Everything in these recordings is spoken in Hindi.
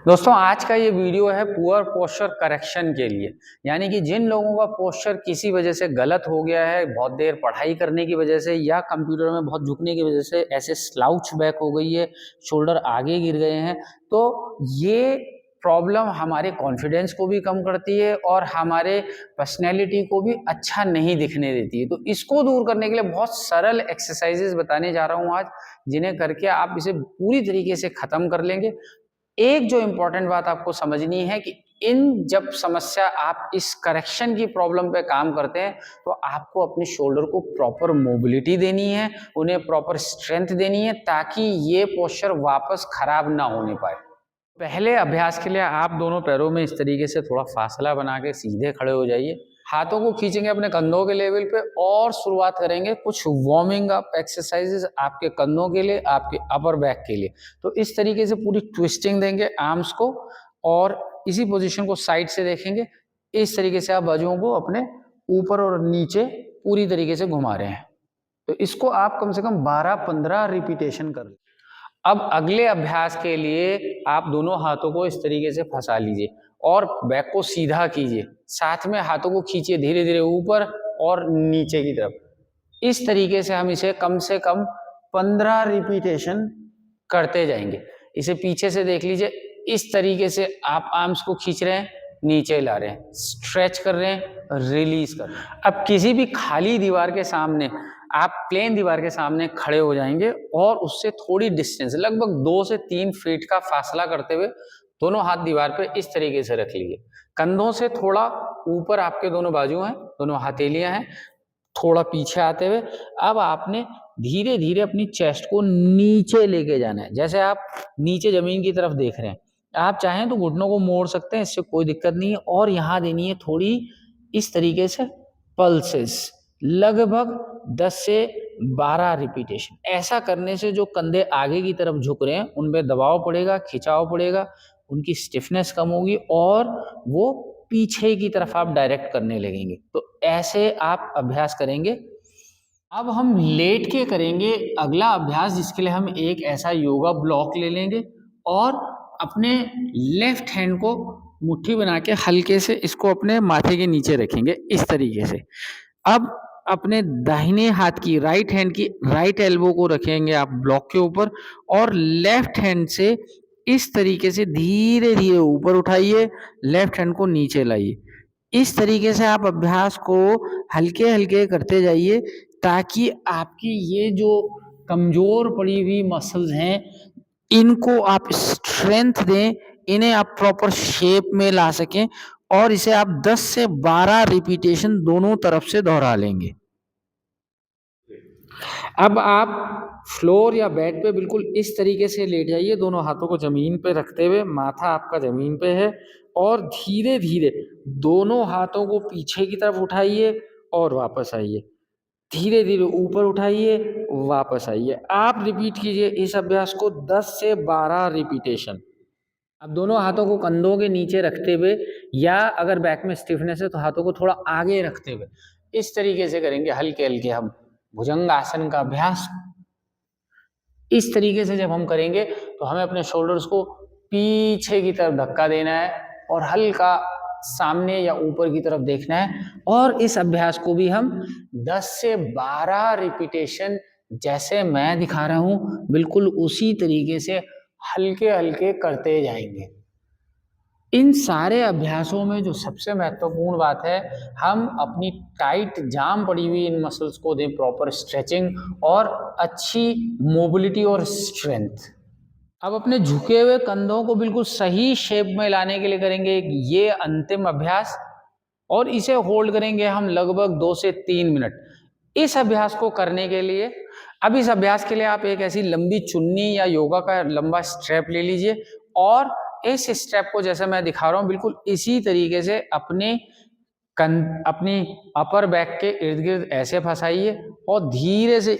दोस्तों आज का ये वीडियो है पुअर पोस्चर करेक्शन के लिए। यानी कि जिन लोगों का पोस्चर किसी वजह से गलत हो गया है, बहुत देर पढ़ाई करने की वजह से या कंप्यूटर में बहुत झुकने की वजह से ऐसे स्लाउच बैक हो गई है, शोल्डर आगे गिर गए हैं, तो ये प्रॉब्लम हमारे कॉन्फिडेंस को भी कम करती है और हमारे पर्सनैलिटी को भी अच्छा नहीं दिखने देती है। तो इसको दूर करने के लिए बहुत सरल एक्सरसाइजेज बताने जा रहा हूँ आज, जिन्हें करके आप इसे पूरी तरीके से ख़त्म कर लेंगे। एक जो इंपॉर्टेंट बात आपको समझनी है कि जब समस्या आप इस करेक्शन की प्रॉब्लम पे काम करते हैं तो आपको अपने शोल्डर को प्रॉपर मोबिलिटी देनी है, उन्हें प्रॉपर स्ट्रेंथ देनी है ताकि ये पोस्चर वापस खराब ना होने पाए। पहले अभ्यास के लिए आप दोनों पैरों में इस तरीके से थोड़ा फासला बना के सीधे खड़े हो जाइए। हाथों को खींचेंगे अपने कंधों के लेवल पे और शुरुआत करेंगे कुछ वार्मिंग अप एक्सरसाइजेस आपके कंधों के लिए, आपके अपर बैक के लिए। तो इस तरीके से पूरी ट्विस्टिंग देंगे आर्म्स को और इसी पोजीशन को साइड से देखेंगे। इस तरीके से आप बाजुओं को अपने ऊपर और नीचे पूरी तरीके से घुमा रहे हैं। तो इसको आप कम से कम 12-15 रिपीटेशन कर लें। अब अगले अभ्यास के लिए आप दोनों हाथों को इस तरीके से फंसा लीजिए और बैक को सीधा कीजिए, साथ में हाथों को खींचिए धीरे धीरे ऊपर और नीचे की तरफ। इस तरीके से हम इसे कम से कम 15 रिपीटेशन करते जाएंगे। इसे पीछे से देख लीजिए, इस तरीके से आप आर्म्स को खींच रहे हैं, नीचे ला रहे हैं, स्ट्रेच कर रहे हैं, रिलीज कर रहे हैं। अब किसी भी खाली दीवार के सामने आप प्लेन दीवार के सामने खड़े हो जाएंगे और उससे थोड़ी डिस्टेंस लगभग 2 से 3 फीट का फासला करते हुए दोनों हाथ दीवार पे इस तरीके से रख लीजिए। कंधों से थोड़ा ऊपर आपके दोनों बाजू हैं, दोनों हथेलियां हैं, थोड़ा पीछे आते हुए अब आपने धीरे धीरे अपनी चेस्ट को नीचे लेके जाना है। जैसे आप नीचे जमीन की तरफ देख रहे हैं, आप चाहें तो घुटनों को मोड़ सकते हैं, इससे कोई दिक्कत नहीं है। और यहाँ देनी है थोड़ी इस तरीके से पल्सेस, लगभग 10 से 12 रिपीटेशन। ऐसा करने से जो कंधे आगे की तरफ झुक रहे हैं उनपे दबाव पड़ेगा, खिंचाव पड़ेगा, उनकी स्टिफनेस कम होगी और वो पीछे की तरफ आप डायरेक्ट करने लगेंगे। तो ऐसे आप अभ्यास करेंगे। अब हम लेट के करेंगे अगला अभ्यास, जिसके लिए हम एक ऐसा योगा ब्लॉक ले लेंगे और अपने लेफ्ट हैंड को मुट्ठी बना के हल्के से इसको अपने माथे के नीचे रखेंगे इस तरीके से। अब अपने दाहिने हाथ की राइट हैंड की राइट एल्बो को रखेंगे आप ब्लॉक के ऊपर और लेफ्ट हैंड से इस तरीके से धीरे धीरे ऊपर उठाइए, लेफ्ट हैंड को नीचे लाइए। इस तरीके से आप अभ्यास को हल्के हल्के करते जाइए ताकि आपकी ये जो कमजोर पड़ी हुई मसल्स हैं इनको आप स्ट्रेंथ दें, इन्हें आप प्रॉपर शेप में ला सकें और इसे आप 10 से 12 रिपीटेशन दोनों तरफ से दोहरा लेंगे। अब आप फ्लोर या बेड पे बिल्कुल इस तरीके से लेट जाइए, दोनों हाथों को जमीन पे रखते हुए, माथा आपका जमीन पे है और धीरे धीरे दोनों हाथों को पीछे की तरफ उठाइए और वापस आइए, धीरे धीरे ऊपर उठाइए, वापस आइए। आप रिपीट कीजिए इस अभ्यास को 10 से 12 रिपीटेशन। अब दोनों हाथों को कंधों के नीचे रखते हुए या अगर बैक में स्टिफनेस है तो हाथों को थोड़ा आगे रखते हुए इस तरीके से करेंगे हल्के हल्के हम भुजंगासन का अभ्यास। इस तरीके से जब हम करेंगे तो हमें अपने शोल्डर्स को पीछे की तरफ धक्का देना है और हल्का सामने या ऊपर की तरफ देखना है और इस अभ्यास को भी हम 10 से 12 रिपीटेशन जैसे मैं दिखा रहा हूं बिल्कुल उसी तरीके से हल्के हल्के करते जाएंगे। इन सारे अभ्यासों में जो सबसे महत्वपूर्ण बात है, हम अपनी टाइट जाम पड़ी हुई इन मसल्स को दें प्रॉपर स्ट्रेचिंग और अच्छी मोबिलिटी और स्ट्रेंथ। अब अपने झुके हुए कंधों को बिल्कुल सही शेप में लाने के लिए करेंगे ये अंतिम अभ्यास और इसे होल्ड करेंगे हम लगभग 2 से 3 मिनट। इस अभ्यास को करने के लिए अब इस अभ्यास के लिए आप एक ऐसी लंबी चुन्नी या योगा का लंबा स्ट्रैप ले लीजिए और इस स्टेप को जैसे मैं दिखा रहा हूं बिल्कुल इसी तरीके से अपनी अपर बैक के इर्द गिर्द ऐसे फंसाइए और धीरे से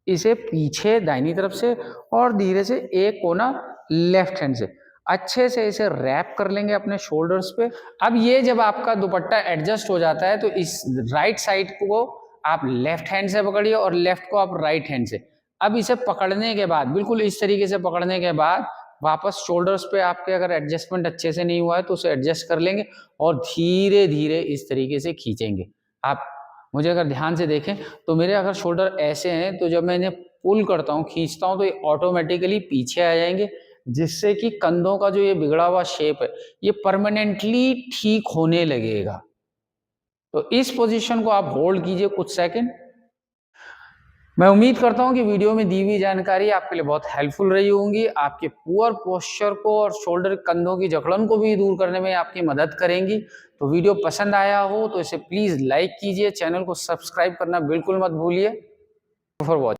इसे पीछे दाहिनी तरफ से और धीरे से एक कोना लेफ्ट हैंड से अच्छे से इसे रैप कर लेंगे अपने शोल्डर्स पे। अब ये जब आपका दुपट्टा एडजस्ट हो जाता है तो इस राइट साइड को आप लेफ्ट हैंड से पकड़िए और लेफ्ट को आप राइट हैंड से। अब इसे पकड़ने के बाद बिल्कुल इस तरीके से पकड़ने के बाद वापस शोल्डर्स पे आपके अगर एडजस्टमेंट अच्छे से नहीं हुआ है तो उसे एडजस्ट कर लेंगे और धीरे धीरे इस तरीके से खींचेंगे। आप मुझे अगर ध्यान से देखें तो मेरे अगर शोल्डर ऐसे हैं तो जब मैं इन्हें पुल करता हूँ, खींचता हूँ, तो ये ऑटोमेटिकली पीछे आ जाएंगे, जिससे कि कंधों का जो ये बिगड़ा हुआ शेप है ये परमानेंटली ठीक होने लगेगा। तो इस पोजीशन को आप होल्ड कीजिए कुछ सेकंड। मैं उम्मीद करता हूं कि वीडियो में दी हुई जानकारी आपके लिए बहुत हेल्पफुल रही होंगी, आपके पुअर पोस्चर को और शोल्डर कंधों की जकड़न को भी दूर करने में आपकी मदद करेंगी। तो वीडियो पसंद आया हो तो इसे प्लीज लाइक कीजिए, चैनल को सब्सक्राइब करना बिल्कुल मत भूलिए। For watching.